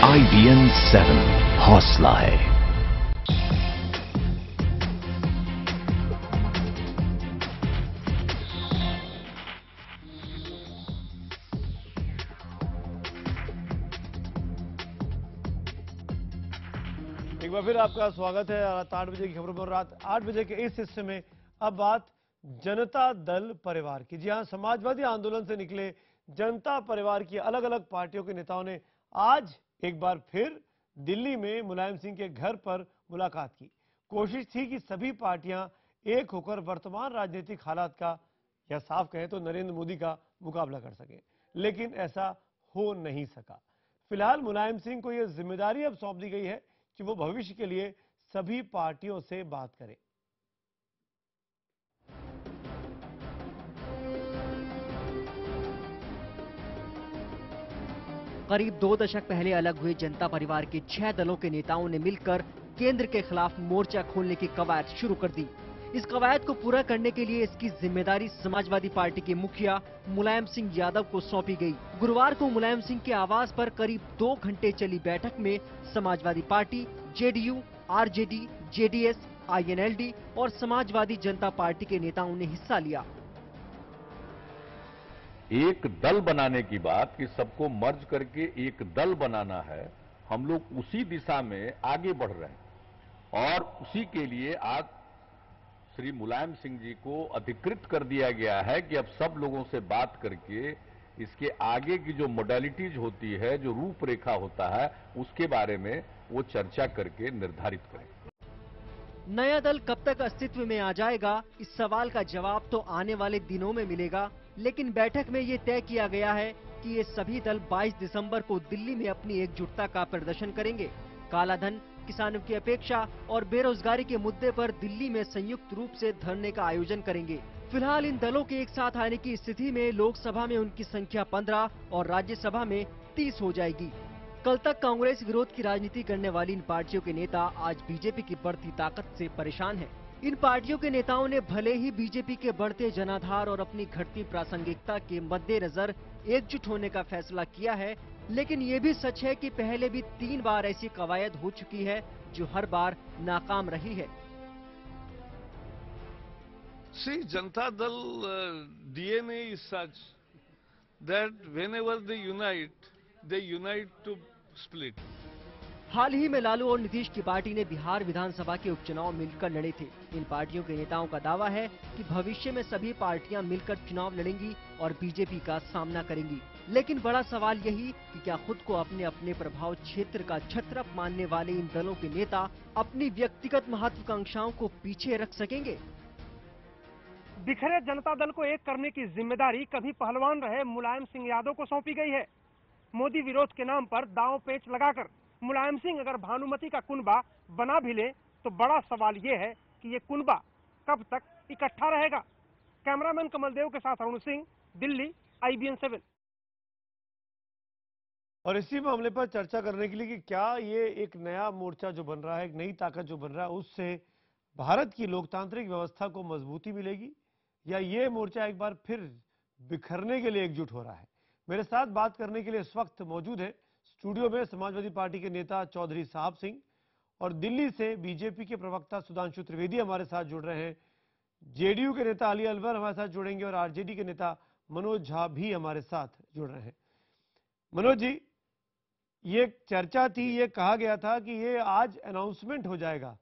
IBN 7 हौसला है। एक बार फिर आपका स्वागत है। रात 8 बजे की खबरों पर। रात 8 बजे के इस हिस्से में अब बात जनता दल परिवार की। जी हां, समाजवादी आंदोलन से निकले जनता परिवार की अलग अलग पार्टियों के नेताओं ने आज एक बार फिर दिल्ली में मुलायम सिंह के घर पर मुलाकात की। कोशिश थी कि सभी पार्टियां एक होकर वर्तमान राजनीतिक हालात का, या साफ कहें तो नरेंद्र मोदी का मुकाबला कर सकें, लेकिन ऐसा हो नहीं सका। फिलहाल मुलायम सिंह को यह जिम्मेदारी अब सौंप दी गई है कि वो भविष्य के लिए सभी पार्टियों से बात करें। करीब 2 दशक पहले अलग हुए जनता परिवार के 6 दलों के नेताओं ने मिलकर केंद्र के खिलाफ मोर्चा खोलने की कवायद शुरू कर दी। इस कवायद को पूरा करने के लिए इसकी जिम्मेदारी समाजवादी पार्टी के मुखिया मुलायम सिंह यादव को सौंपी गई। गुरुवार को मुलायम सिंह के आवास पर करीब 2 घंटे चली बैठक में Samajwadi party, JDU, RJD, JDS, INLD और समाजवादी जनता पार्टी के नेताओं ने हिस्सा लिया। एक दल बनाने की बात कि सबको मर्ज करके एक दल बनाना है, हम लोग उसी दिशा में आगे बढ़ रहे हैं और उसी के लिए आज श्री मुलायम सिंह जी को अधिकृत कर दिया गया है कि अब सब लोगों से बात करके इसके आगे की जो मोडालिटीज होती है, जो रूपरेखा होता है, उसके बारे में वो चर्चा करके निर्धारित करें। नया दल कब तक अस्तित्व में आ जाएगा, इस सवाल का जवाब तो आने वाले दिनों में मिलेगा, लेकिन बैठक में ये तय किया गया है कि ये सभी दल 22 दिसंबर को दिल्ली में अपनी एकजुटता का प्रदर्शन करेंगे। कालाधन, किसानों की अपेक्षा और बेरोजगारी के मुद्दे पर दिल्ली में संयुक्त रूप से धरने का आयोजन करेंगे। फिलहाल इन दलों के एक साथ आने की स्थिति में लोकसभा में उनकी संख्या 15 और राज्यसभा में 30 हो जाएगी। कल तक कांग्रेस विरोध की राजनीति करने वाली इन पार्टियों के नेता आज बीजेपी की बढ़ती ताकत से परेशान हैं। इन पार्टियों के नेताओं ने भले ही बीजेपी के बढ़ते जनाधार और अपनी घटती प्रासंगिकता के मद्देनजर एकजुट होने का फैसला किया है, लेकिन ये भी सच है कि पहले भी 3 बार ऐसी कवायद हो चुकी है जो हर बार नाकाम रही है। See, Janata Dal DNA is such that whenever they unite to split. हाल ही में लालू और नीतीश की पार्टी ने बिहार विधानसभा के उपचुनाव मिलकर लड़े थे। इन पार्टियों के नेताओं का दावा है कि भविष्य में सभी पार्टियां मिलकर चुनाव लड़ेंगी और बीजेपी का सामना करेंगी। लेकिन बड़ा सवाल यही कि क्या खुद को अपने अपने प्रभाव क्षेत्र का छत्रप मानने वाले इन दलों के नेता अपनी व्यक्तिगत महत्वाकांक्षाओं को पीछे रख सकेंगे? बिखरे जनता दल को एक करने की जिम्मेदारी कभी पहलवान रहे मुलायम सिंह यादव को सौंपी गई है। मोदी विरोध के नाम पर दांव पेच लगाकर मुलायम सिंह अगर भानुमति का कुनबा बना भी ले तो बड़ा सवाल ये है कि ये कुनबा कब तक इकट्ठा रहेगा। कैमरामैन कमलदेव के साथ अरुण सिंह, दिल्ली, IBN 7। और इसी मामले पर चर्चा करने के लिए कि क्या ये एक नया मोर्चा जो बन रहा है, एक नई ताकत जो बन रहा है, उससे भारत की लोकतांत्रिक व्यवस्था को मजबूती मिलेगी, या ये मोर्चा एक बार फिर बिखरने के लिए एकजुट हो रहा है। मेरे साथ बात करने के लिए इस वक्त मौजूद है स्टूडियो में समाजवादी पार्टी के नेता चौधरी साहब सिंह, और दिल्ली से बीजेपी के प्रवक्ता सुधांशु त्रिवेदी हमारे साथ जुड़ रहे हैं। जेडीयू के नेता अली अलवर हमारे साथ जुड़ेंगे और आरजेडी के नेता मनोज झा भी हमारे साथ जुड़ रहे हैं। मनोज जी, ये चर्चा थी, ये कहा गया था कि ये आज अनाउंसमेंट हो जाएगा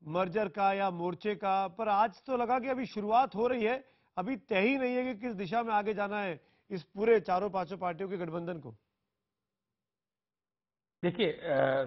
मर्जर का या मोर्चे का, पर आज तो लगा कि अभी शुरुआत हो रही है, अभी तय ही नहीं है कि किस दिशा में आगे जाना है इस पूरे चारों पांचों पार्टियों के गठबंधन को। देखिए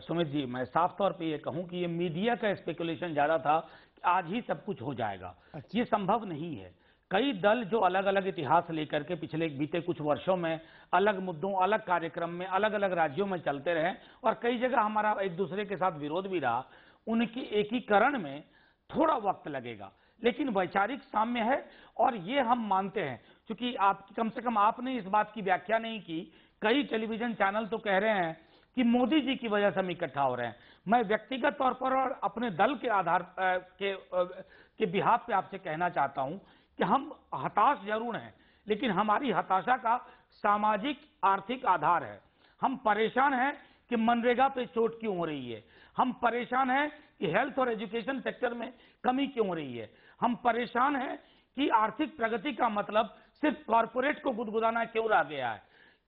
सुमित जी, मैं साफ तौर पे ये कहूं कि ये मीडिया का स्पेकुलेशन ज्यादा था कि आज ही सब कुछ हो जाएगा। ये संभव नहीं है। कई दल जो अलग अलग इतिहास लेकर के पिछले बीते कुछ वर्षों में अलग मुद्दों, अलग कार्यक्रम में, अलग अलग राज्यों में चलते रहे और कई जगह हमारा एक दूसरे के साथ विरोध भी रहा, उनकी एकीकरण में थोड़ा वक्त लगेगा, लेकिन वैचारिक साम्य है और ये हम मानते हैं। क्योंकि आप कम से कम आपने इस बात की व्याख्या नहीं की, कई टेलीविजन चैनल तो कह रहे हैं कि मोदी जी की वजह से हम इकट्ठा हो रहे हैं। मैं व्यक्तिगत तौर पर और अपने दल के आधार के बिहाफ पे आपसे कहना चाहता हूं कि हम हताश जरूर हैं, लेकिन हमारी हताशा का सामाजिक आर्थिक आधार है। हम परेशान हैं कि मनरेगा पे चोट क्यों हो रही है, हम परेशान हैं कि हेल्थ और एजुकेशन सेक्टर में कमी क्यों हो रही है, हम परेशान हैं कि आर्थिक प्रगति का मतलब सिर्फ कॉरपोरेट को गुदगुदाना क्यों रह गया है।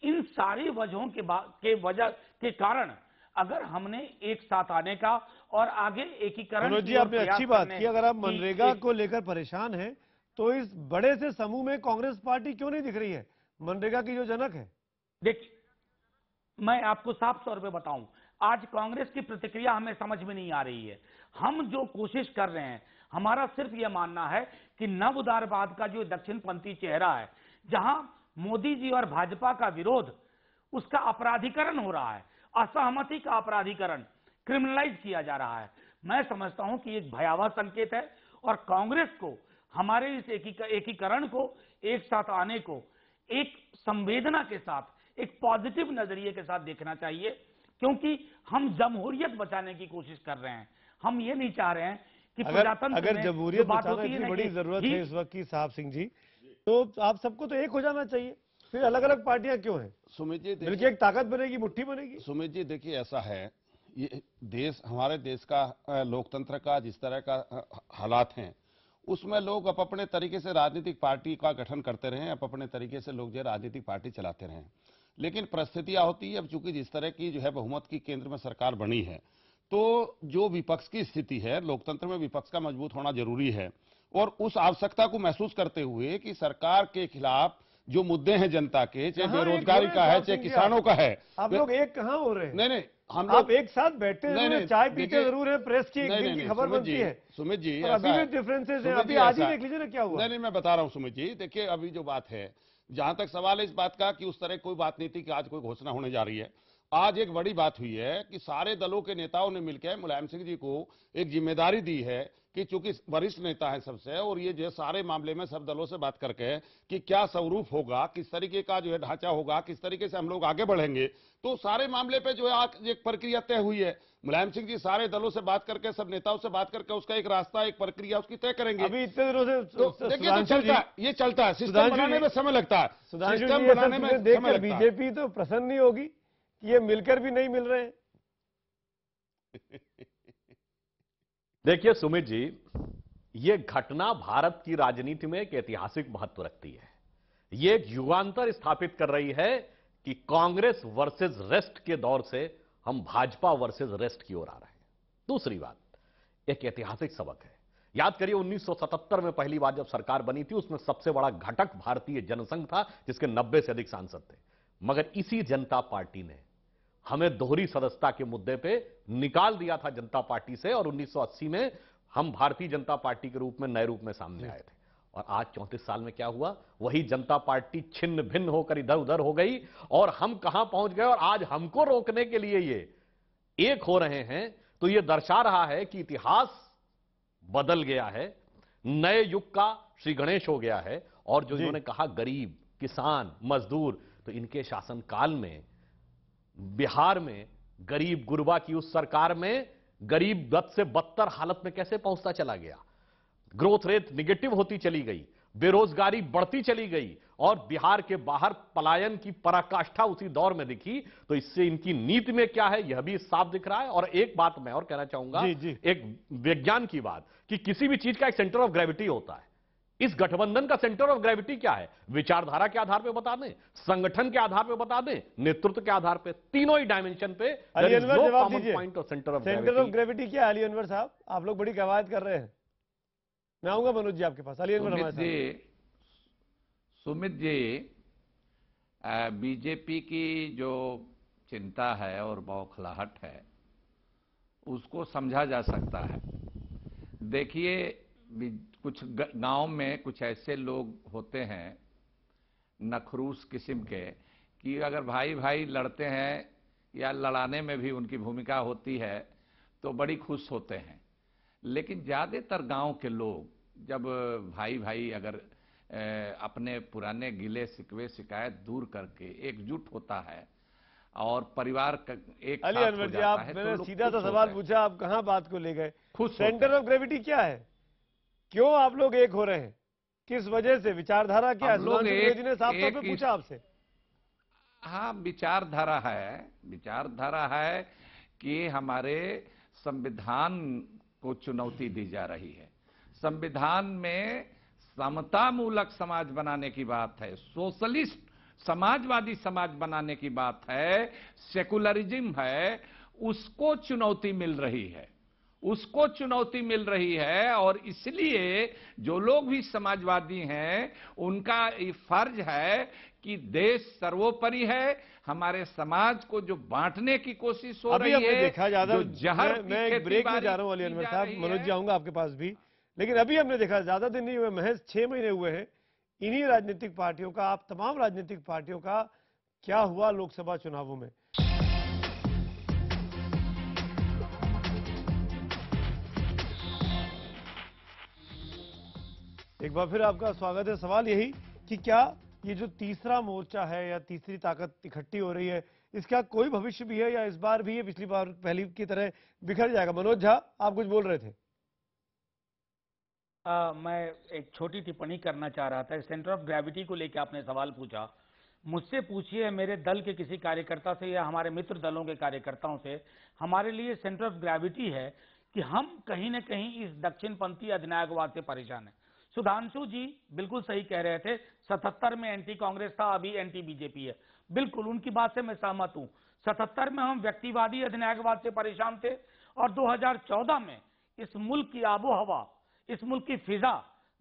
इन सारी वजहों के वजह के कारण अगर हमने एक साथ आने का और आगे एकीकरण मनोज जी, आपने अच्छी बात की। अगर आप मनरेगा को लेकर परेशान हैं तो इस बड़े से समूह में कांग्रेस पार्टी क्यों नहीं दिख रही है, मनरेगा की जो जनक है? देखिए, मैं आपको साफ तौर पे बताऊं, आज कांग्रेस की प्रतिक्रिया हमें समझ में नहीं आ रही है। हम जो कोशिश कर रहे हैं, हमारा सिर्फ यह मानना है कि नव उदारवाद का जो दक्षिणपंथी चेहरा है, जहां मोदी जी और भाजपा का विरोध, उसका अपराधीकरण हो रहा है, असहमति का अपराधीकरण, क्रिमिनलाइज किया जा रहा है। मैं समझता हूं कि एक भयावह संकेत है और कांग्रेस को हमारे इस एकीकरण को, एक साथ आने को एक संवेदना के साथ, एक पॉजिटिव नजरिए के साथ देखना चाहिए, क्योंकि हम जमहूरियत बचाने की कोशिश कर रहे हैं। हम ये नहीं चाह रहे हैं कि अगर जमहूरियत बचाना इतनी बड़ी जरूरत है इस वक्त की साहब सिंह जी, तो आप सबको तो एक हो जाना चाहिए, फिर अलग अलग पार्टियां क्यों हैं? सुमित जी, मिलकर एक ताकत बनेगी, मुट्ठी बनेगी। सुमित जी देखिए, ऐसा है, ये देश, हमारे देश का लोकतंत्र का जिस तरह का हालात हैं, उसमें लोग अपने तरीके से राजनीतिक पार्टी का गठन करते रहे, अपने तरीके से लोग जो राजनीतिक पार्टी चलाते रहे। लेकिन परिस्थितियां होती है, अब चूंकि जिस तरह की जो है बहुमत की केंद्र में सरकार बनी है, तो जो विपक्ष की स्थिति है, लोकतंत्र में विपक्ष का मजबूत होना जरूरी है, और उस आवश्यकता को महसूस करते हुए कि सरकार के खिलाफ जो मुद्दे हैं जनता के, चाहे बेरोजगारी का है, चाहे किसानों का है, आप लोग एक कहां हो रहे हैं? नहीं, हम आप एक साथ बैठते हैं, चाय पीते जरूर है, प्रेस की एक दिन की खबर बनती है। सुमित जी, अभी भी डिफरेंसेस है, अभी आज ही देख लीजिए ना क्या हुआ। नहीं, मैं बता रहा हूं सुमित जी, देखिए अभी जो बात है, जहां तक सवाल है इस बात का कि उस तरह कोई बात नहीं थी कि आज कोई घोषणा होने जा रही है। आज एक बड़ी बात हुई है कि सारे दलों के नेताओं ने मिलकर मुलायम सिंह जी को एक जिम्मेदारी दी है कि चूंकि वरिष्ठ नेता है सबसे, और ये जो सारे मामले में सब दलों से बात करके कि क्या स्वरूप होगा, किस तरीके का जो है ढांचा होगा, किस तरीके से हम लोग आगे बढ़ेंगे, तो सारे मामले पे जो है आज एक प्रक्रिया तय हुई है। मुलायम सिंह जी सारे दलों से बात करके, सब नेताओं से बात करके उसका एक रास्ता, एक प्रक्रिया उसकी तय करेंगे। अभी इतने दिनों से देखिए, तो चलता है, ये चलता है, सिस्टम बनाने में समय लगता है, सिस्टम बनाने में समय लगता है। बीजेपी तो प्रसन्न नहीं होगी कि ये मिलकर भी नहीं मिल रहे हैं। देखिए सुमित जी, ये घटना भारत की राजनीति में एक ऐतिहासिक महत्व रखती है। ये एक युगांतर स्थापित कर रही है कि कांग्रेस वर्सेस रेस्ट के दौर से हम भाजपा वर्सेस रेस्ट की ओर आ रहे हैं। दूसरी बात, एक ऐतिहासिक सबक है। याद करिए 1977 में पहली बार जब सरकार बनी थी, उसमें सबसे बड़ा घटक भारतीय जनसंघ था, जिसके 90 से अधिक सांसद थे। मगर इसी जनता पार्टी ने हमें दोहरी सदस्यता के मुद्दे पे निकाल दिया था जनता पार्टी से, और 1980 में हम भारतीय जनता पार्टी के रूप में नए रूप में सामने आए थे। और आज 34 साल में क्या हुआ, वही जनता पार्टी छिन्न भिन्न होकर इधर उधर हो गई, और हम कहां पहुंच गए, और आज हमको रोकने के लिए ये एक हो रहे हैं। तो ये दर्शा रहा है कि इतिहास बदल गया है, नए युग का श्री गणेश हो गया है। और जो इन्होंने कहा गरीब, किसान, मजदूर, तो इनके शासनकाल में बिहार में गरीब गुरबा की उस सरकार में गरीब बद से बदतर हालत में कैसे पहुंचता चला गया, ग्रोथ रेट निगेटिव होती चली गई, बेरोजगारी बढ़ती चली गई, और बिहार के बाहर पलायन की पराकाष्ठा उसी दौर में दिखी। तो इससे इनकी नीति में क्या है यह भी साफ दिख रहा है। और एक बात मैं और कहना चाहूंगा, एक विज्ञान की बात, कि किसी भी चीज का एक सेंटर ऑफ ग्रेविटी होता है। इस गठबंधन का सेंटर ऑफ ग्रेविटी क्या है, विचारधारा के आधार पे बता दें, संगठन के आधार पे बता दें, नेतृत्व के आधार पे, तीनों ही डायमेंशन पे point of centre of gravity क्या है? अली अनवर साहब, आप लोग बड़ी कवायद कर रहे हैं। मैं आऊंगा मनोज जी आपके पास। अली अनवर हमारे साथ। सुमित जी, बीजेपी की जो चिंता है और बौखलाहट है, उसको समझा जा सकता है। देखिए, कुछ गांव में कुछ ऐसे लोग होते हैं नखरूस किस्म के, कि अगर भाई भाई लड़ते हैं या लड़ाने में भी उनकी भूमिका होती है तो बड़ी खुश होते हैं। लेकिन ज़्यादातर गांव के लोग जब भाई भाई अगर अपने पुराने गिले शिकवे शिकायत दूर करके एकजुट होता है और परिवार का एक अली अनवर जी, आप मैंने सीधा सा सवाल पूछा, आप कहां बात को ले गए? सेंटर ऑफ ग्रेविटी क्या है? क्यों आप लोग एक हो रहे हैं? किस वजह से? विचारधारा क्या है? जी ने साफ तौर पे पूछा आपसे। हाँ, विचारधारा है कि हमारे संविधान को चुनौती दी जा रही है। संविधान में समतामूलक समाज बनाने की बात है, सोशलिस्ट समाजवादी समाज बनाने की बात है, सेकुलरिज्म है, उसको चुनौती मिल रही है, उसको चुनौती मिल रही है। और इसलिए जो लोग भी समाजवादी हैं उनका ये फर्ज है कि देश सर्वोपरि है, हमारे समाज को जो बांटने की कोशिश हो रही है, देखा ज्यादा, जो जहर मैं एक ब्रेक में जा रहा हूं अली अनवर साहब, मनोज जी आऊंगा आपके पास भी, लेकिन अभी हमने देखा ज्यादा दिन नहीं हुए, महज 6 महीने हुए हैं इन्हीं राजनीतिक पार्टियों का, आप तमाम राजनीतिक पार्टियों का क्या हुआ लोकसभा चुनावों में। एक बार फिर आपका स्वागत है। सवाल यही कि क्या ये जो तीसरा मोर्चा है या तीसरी ताकत इकट्ठी हो रही है, इसका कोई भविष्य भी है या इस बार भी ये पिछली बार पहली की तरह बिखर जाएगा? मनोज झा, आप कुछ बोल रहे थे। मैं एक छोटी टिप्पणी करना चाह रहा था। सेंटर ऑफ ग्रेविटी को लेकर आपने सवाल पूछा, मुझसे पूछिए, मेरे दल के किसी कार्यकर्ता से या हमारे मित्र दलों के कार्यकर्ताओं से, हमारे लिए सेंटर ऑफ ग्रेविटी है कि हम कहीं ना कहीं इस दक्षिणपंथी अधिनायकवाद से परेशान हैं। सुधांशु जी बिल्कुल सही कह रहे थे, 77 में एंटी कांग्रेस था, अभी एंटी बीजेपी है। बिल्कुल उनकी बात से मैं सहमत हूं। 77 में हम व्यक्तिवादी अधिनायकवाद से परेशान थे और 2014 में इस मुल्क की आबो हवा, इस मुल्क की फिजा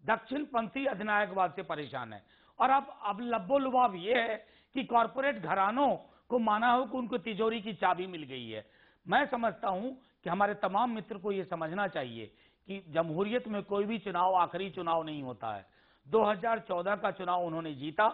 दक्षिणपंथी अधिनायकवाद से परेशान है। और अब लब्बो लुबाब यह है कि कॉरपोरेट घरानों को माना हो कि उनको तिजोरी की चाबी मिल गई है। मैं समझता हूं कि हमारे तमाम मित्र को यह समझना चाहिए कि जमहूरियत में कोई भी चुनाव आखिरी चुनाव नहीं होता है। 2014 का चुनाव उन्होंने जीता,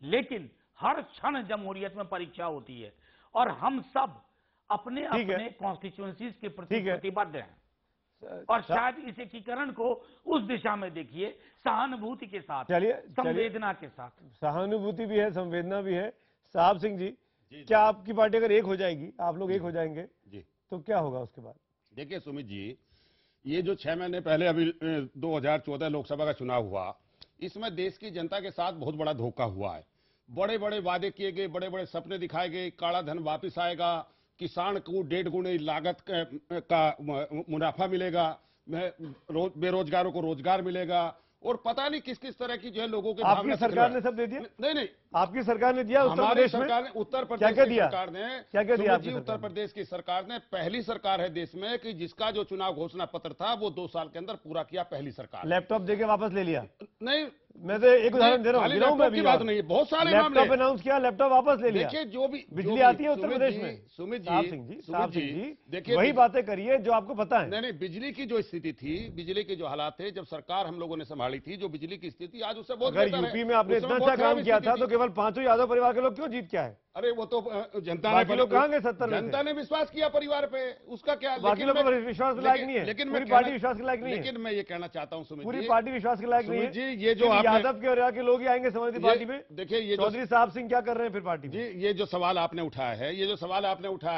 लेकिन हर क्षण जमहूरियत में परीक्षा होती है और हम सब अपने अपने कॉन्स्टिट्यूएंसीज के प्रति प्रतिबद्ध हैं। और शायद इस एकीकरण को उस दिशा में देखिए, सहानुभूति के साथ, संवेदना के साथ। सहानुभूति भी है, संवेदना भी है। साहब सिंह जी, क्या आपकी पार्टी अगर एक हो जाएगी, आप लोग एक हो जाएंगे जी, तो क्या होगा उसके बाद? देखिए सुमित जी, ये जो 6 महीने पहले अभी 2014 लोकसभा का चुनाव हुआ, इसमें देश की जनता के साथ बहुत बड़ा धोखा हुआ है। बड़े बड़े वादे किए गए, बड़े बड़े सपने दिखाए गए, काला धन वापिस आएगा, किसान को 1.5 गुने लागत का मुनाफा मिलेगा, बेरोजगारों को रोजगार मिलेगा, और पता नहीं किस किस तरह की जो है लोगों के आपकी सरकार ने सब दे दिया? नहीं, आपकी सरकार ने दिया। हमारी सरकार ने, उत्तर प्रदेश की सरकार ने क्या दिया? उत्तर प्रदेश की सरकार ने पहली सरकार है देश में कि जिसका जो चुनाव घोषणा पत्र था वो 2 साल के अंदर पूरा किया। पहली सरकार लैपटॉप देके वापस ले लिया? नहीं, मैं तो एक उदाहरण दे रहा हूँ, की बात नहीं, बहुत सारे लैपटॉप अनाउंस किया, लैपटॉप वापस ले लिया। देखिए, जो भी बिजली आती है उत्तर प्रदेश में, सुमित जी देखिए वही बातें करिए जो आपको पता है। नहीं, बिजली की जो स्थिति थी, बिजली के जो हालात थे, जब सरकार हम लोगों ने संभाली थी, जो बिजली की स्थिति आज उससे बहुत अगर यूपी में आपने इतना अच्छा काम किया था तो केवल 5 यादव परिवार के लोग क्यों जीत क्या है? अरे वो तो जनता ने, लोग कहां गए 70 में? जनता ने विश्वास किया परिवार पे, उसका क्या? बाकी लोगों को विश्वास के लायक नहीं है, लेकिन पूरी पार्टी विश्वास के लायक नहीं है। लेकिन मैं ये कहना चाहता हूँ सुमित जी, पूरी पार्टी विश्वास के लायक नहीं है जी। ये जो यादव के और के लोग ही आएंगे समाजवादी पार्टी में। देखिए, ये चौधरी साहब सिंह क्या कर रहे हैं फिर पार्टी में? जी, ये जो सवाल आपने उठाया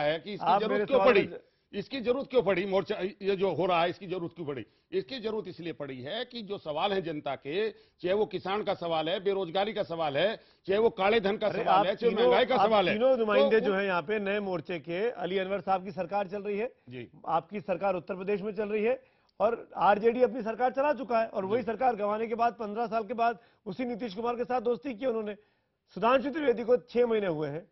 है, कि इसकी जरूरत क्यों पड़ी, इसकी जरूरत क्यों पड़ी, मोर्चा ये जो हो रहा है इसकी जरूरत क्यों पड़ी? इसकी जरूरत इसलिए पड़ी है कि जो सवाल है जनता के, चाहे वो किसान का सवाल है, बेरोजगारी का सवाल है, चाहे वो काले धन का सवाल है, चाहे महंगाई का सवाल है। तीनों नुमाइंदे जो है यहाँ पे नए मोर्चे के, अली अनवर साहब की सरकार चल रही है जी, आपकी सरकार उत्तर प्रदेश में चल रही है और आरजेडी अपनी सरकार चला चुका है, और वही सरकार गंवाने के बाद 15 साल के बाद उसी नीतीश कुमार के साथ दोस्ती की उन्होंने। सुधांशु त्रिवेदी को 6 महीने हुए हैं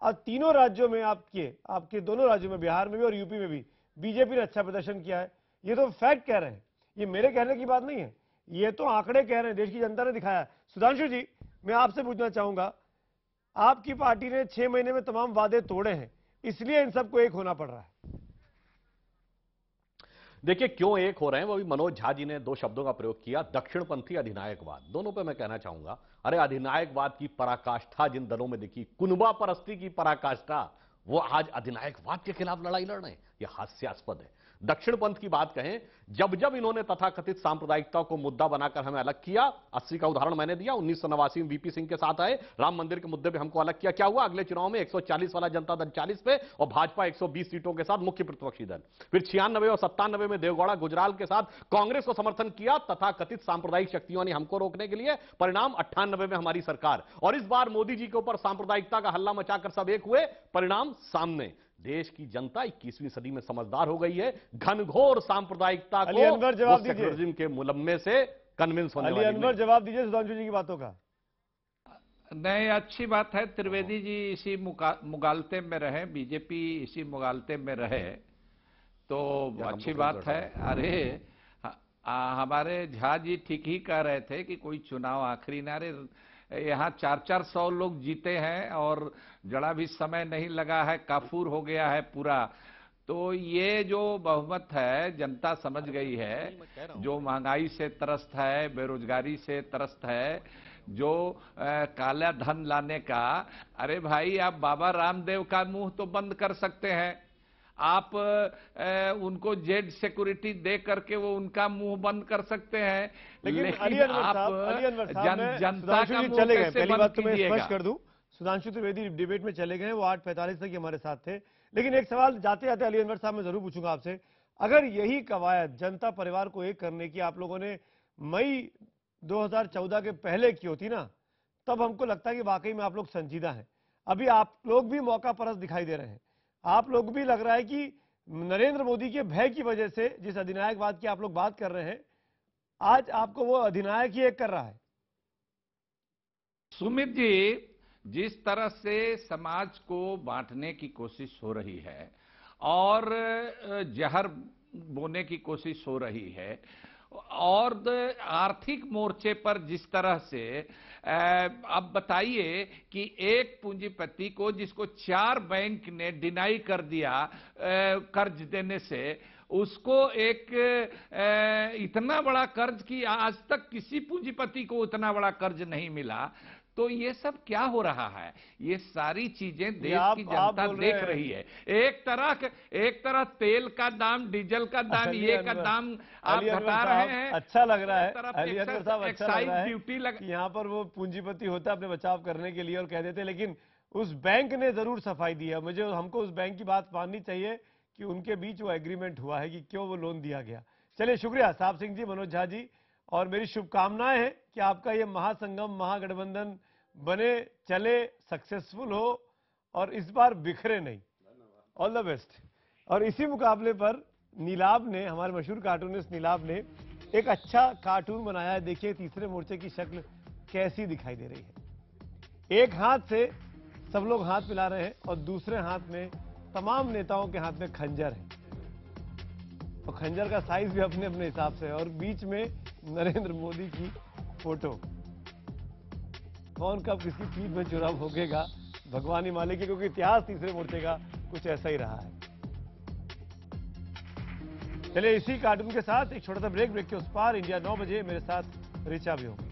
और तीनों राज्यों में आपके दोनों राज्यों में, बिहार में भी और यूपी में भी बीजेपी ने अच्छा प्रदर्शन किया है। ये तो फैक्ट कह रहे हैं, ये मेरे कहने की बात नहीं है, ये तो आंकड़े कह रहे हैं, देश की जनता ने दिखाया। सुधांशु जी, मैं आपसे पूछना चाहूंगा, आपकी पार्टी ने 6 महीने में तमाम वादे तोड़े हैं, इसलिए इन सबको एक होना पड़ रहा है। देखिए क्यों एक हो रहे हैं, वो भी मनोज झा जी ने 2 शब्दों का प्रयोग किया, दक्षिणपंथी अधिनायकवाद। दोनों पे मैं कहना चाहूंगा, अरे अधिनायकवाद की पराकाष्ठा जिन दलों में दिखी, कुनबा परस्ती की पराकाष्ठा, वो आज अधिनायकवाद के खिलाफ लड़ाई लड़ रहे हैं, यह हास्यास्पद है। दक्षिण पंथ की बात कहें, जब जब इन्होंने तथाकथित सांप्रदायिकता को मुद्दा बनाकर हमें अलग किया, 80 का उदाहरण मैंने दिया, 1989 में वीपी सिंह के साथ आए, राम मंदिर के मुद्दे पे हमको अलग किया, क्या हुआ? अगले चुनाव में 140 वाला जनता दल 40 पे और भाजपा 120 सीटों के साथ मुख्य प्रतिपक्षी दल। फिर 96 और 97 में देवगौड़ा गुजराल के साथ कांग्रेस को समर्थन किया तथाकथित सांप्रदायिक शक्तियों ने हमको रोकने के लिए, परिणाम 98 में हमारी सरकार। और इस बार मोदी जी के ऊपर सांप्रदायिकता का हल्ला मचाकर सब एक हुए, परिणाम सामने। देश की जनता 21वीं सदी में समझदार हो गई है, घनघोर सांप्रदायिकता को जवाब दीजिए, सेक्युलरिज्म के मुलम्मे से कन्विंस होने वाली अनवर जवाब दीजिए सुधांशु जी की बातों का। नहीं, अच्छी बात है, त्रिवेदी जी इसी मुगालते में रहे, बीजेपी इसी मुगालते में रहे तो अच्छी बात है। अरे हमारे झा जी ठीक ही कह रहे थे कि कोई चुनाव आखिरी नारे, यहाँ 400 लोग जीते हैं और जरा भी समय नहीं लगा है, काफूर हो गया है पूरा। तो ये जो बहुमत है जनता समझ गई है, जो महंगाई से त्रस्त है, बेरोजगारी से त्रस्त है, जो काला धन लाने का, अरे भाई आप बाबा रामदेव का मुंह तो बंद कर सकते हैं, आप उनको जेड सिक्योरिटी दे करके वो उनका मुंह बंद कर सकते हैं, लेकिन आप जनता का मुंह कैसे बंद कीजिएगा? कर दूं, सुधांशु त्रिवेदी डिबेट में चले गए, वो 8:45 तक हमारे साथ थे। लेकिन एक सवाल जाते जाते अली अनवर साहब मैं जरूर पूछूंगा आपसे, अगर यही कवायद जनता परिवार को एक करने की आप लोगों ने मई 2014 के पहले की होती ना, तब हमको लगता है कि वाकई में आप लोग संजीदा हैं। अभी आप लोग भी मौका परस्त दिखाई दे रहे हैं, आप लोग भी लग रहा है कि नरेंद्र मोदी के भय की वजह से जिस अधिनायकवाद की आप लोग बात कर रहे हैं, आज आपको वो अधिनायक ही एक कर रहा है। सुमित जी, जिस तरह से समाज को बांटने की कोशिश हो रही है और जहर बोने की कोशिश हो रही है, और आर्थिक मोर्चे पर जिस तरह से अब बताइए कि एक पूंजीपति को जिसको 4 बैंक ने डिनाई कर दिया कर्ज देने से, उसको एक इतना बड़ा कर्ज की आज तक किसी पूंजीपति को इतना बड़ा कर्ज नहीं मिला। तो ये सब क्या हो रहा है? ये सारी चीजें देश की जनता देख रही है। एक तरह तेल का दाम, डीजल का दाम, ये का दाम आप बता रहे हैं, अच्छा लग रहा है अली अनवर साहब, अच्छा लग रहा है ड्यूटी यहाँ पर वो पूंजीपति होता अपने बचाव करने के लिए और कह देते, लेकिन उस बैंक ने जरूर सफाई दी है। मुझे हमको उस बैंक की बात माननी चाहिए कि उनके बीच वो एग्रीमेंट हुआ है कि क्यों वो लोन दिया गया। चलिए शुक्रिया साहब सिंह जी, मनोज झा जी, और मेरी शुभकामनाएं हैं कि आपका ये महासंगम, महागठबंधन बने चले, सक्सेसफुल हो और इस बार बिखरे नहीं। All the best. और इसी मुकाबले पर नीलाब ने, हमारे मशहूर कार्टूनिस्ट नीलाब ने एक अच्छा कार्टून बनाया है। देखिए तीसरे मोर्चे की शक्ल कैसी दिखाई दे रही है। एक हाथ से सब लोग हाथ मिला रहे हैं और दूसरे हाथ में तमाम नेताओं के हाथ में खंजर है, और खंजर का साइज भी अपने अपने हिसाब से है, और बीच में नरेंद्र मोदी की फोटो। कौन कब किसकी पीठ में चुनाव भोगेगा भगवान ही मालिक है, क्योंकि इतिहास तीसरे मोर्चे का कुछ ऐसा ही रहा है। चलिए इसी कार्टून के साथ एक छोटा सा ब्रेक के उस पार इंडिया 9 बजे मेरे साथ ऋचा भी होगी।